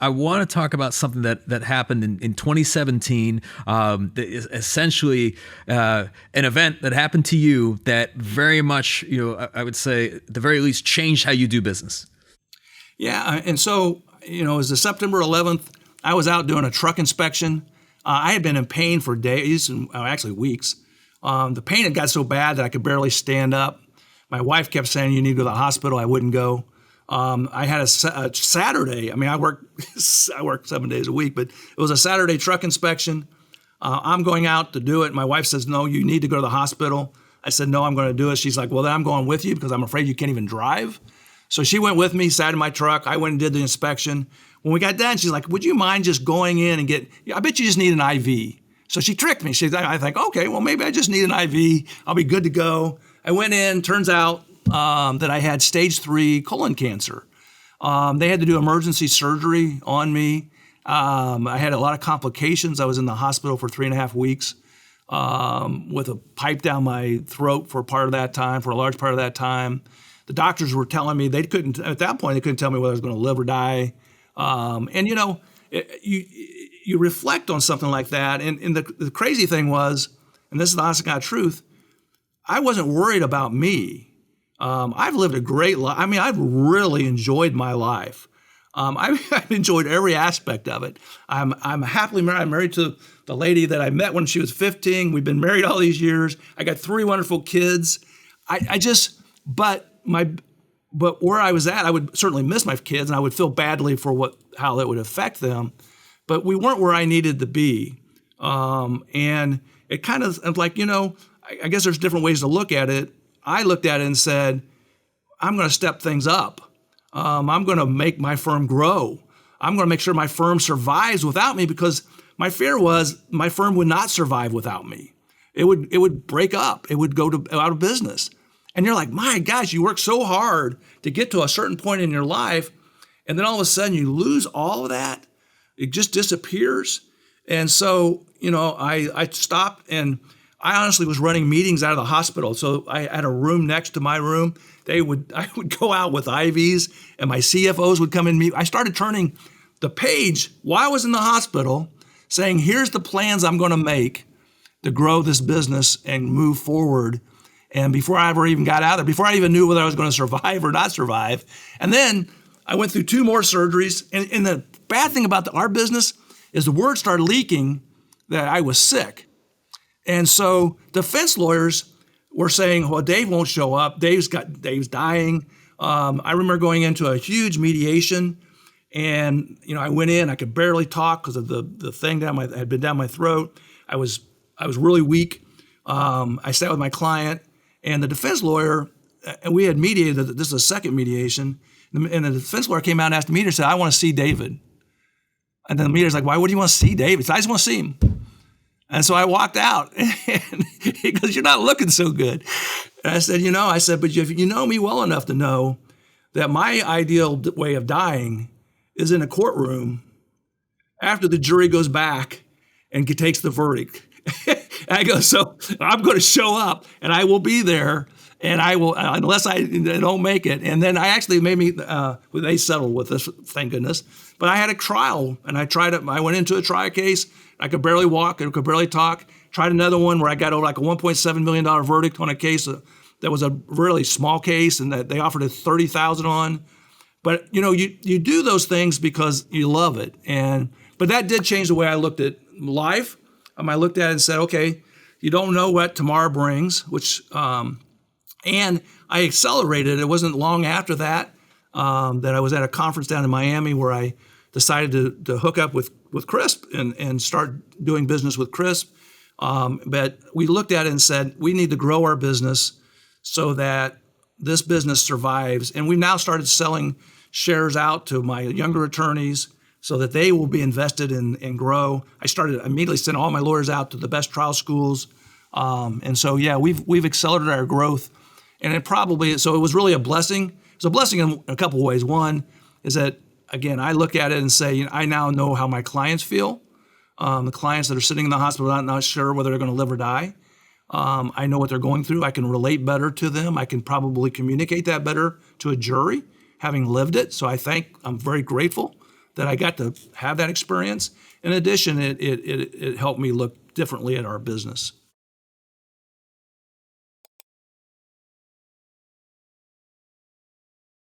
I want to talk about something that happened in 2017. That is essentially an event that happened to you that very much, I would say, at the very least, changed how you do business. Yeah, and so, it was the September 11th. I was out doing a truck inspection. I had been in pain for days, and actually weeks. The pain had got so bad that I could barely stand up. My wife kept saying, "You need to go to the hospital." I wouldn't go. I had a Saturday. I mean, I work 7 days a week, but it was a Saturday truck inspection. I'm going out to do it. My wife says, "No, you need to go to the hospital." I said, "No, I'm going to do it." She's like, "Well, then I'm going with you because I'm afraid you can't even drive." So she went with me, sat in my truck. I went and did the inspection. When we got done, she's like, "Would you mind just going in and I bet you just need an IV." So she tricked me. I think, okay, well, maybe I just need an IV. I'll be good to go. I went in. Turns out that I had stage 3 colon cancer. They had to do emergency surgery on me. I had a lot of complications. I was in the hospital for 3.5 weeks with a pipe down my throat for a large part of that time. The doctors were telling me at that point, they couldn't tell me whether I was going to live or die. You reflect on something like that. And the crazy thing was, and this is the honest to God truth, I wasn't worried about me. I've lived a great life. I mean, I've really enjoyed my life. I've enjoyed every aspect of it. I'm happily married. I'm married to the lady that I met when she was 15. We've been married all these years. I got 3 wonderful kids. But where I was at, I would certainly miss my kids, and I would feel badly for how that would affect them. But we weren't where I needed to be. And it kind of like, I guess there's different ways to look at it. I looked at it and said, I'm going to step things up. I'm going to make my firm grow. I'm going to make sure my firm survives without me, because my fear was my firm would not survive without me. It would break up. It would go out of business. And you're like, my gosh, you work so hard to get to a certain point in your life, and then all of a sudden you lose all of that. It just disappears. And so, I stopped, and I honestly was running meetings out of the hospital. So I had a room next to my room. I would go out with IVs, and my CFOs would come and meet. I started turning the page while I was in the hospital, saying, here's the plans I'm going to make to grow this business and move forward. And before I ever even got out there, before I even knew whether I was going to survive or not survive. And then I went through 2 more surgeries. And the bad thing about our business is the word started leaking that I was sick. And so defense lawyers were saying, well, Dave won't show up. Dave's dying. I remember going into a huge mediation, and I went in. I could barely talk because of the thing had been down my throat. I was really weak. I sat with my client and the defense lawyer, and we had mediated. This is a second mediation, and the defense lawyer came out and asked the mediator, said, "I want to see David." And then the mediator's like, "Why would you want to see David?" Said, "I just want to see him." And so I walked out, and he goes, "You're not looking so good." And I said, but if you know me well enough to know that my ideal way of dying is in a courtroom after the jury goes back and takes the verdict. And I go, so I'm going to show up, and I will be there, and I will, unless I don't make it. And then I actually they settled with this, thank goodness. But I had a trial, and I went into a trial case. I could barely walk, I could barely talk. Tried another one where I got like a $1.7 million verdict on a case that was a really small case, and that they offered it $30,000 on. But you do those things because you love it. But that did change the way I looked at life. I looked at it and said, okay, you don't know what tomorrow brings, and I accelerated. It wasn't long after that that I was at a conference down in Miami where I decided to hook up with Crisp and start doing business with Crisp. But we looked at it and said, we need to grow our business so that this business survives. And we've now started selling shares out to my younger attorneys so that they will be invested and grow. I started immediately sending all my lawyers out to the best trial schools. And so, yeah, we've accelerated our growth. And it was really a blessing. It's a blessing in a couple of ways. One is that, again, I look at it and say, I now know how my clients feel. The clients that are sitting in the hospital not sure whether they're going to live or die. I know what they're going through. I can relate better to them. I can probably communicate that better to a jury, having lived it. So I'm very grateful that I got to have that experience. In addition, it helped me look differently at our business.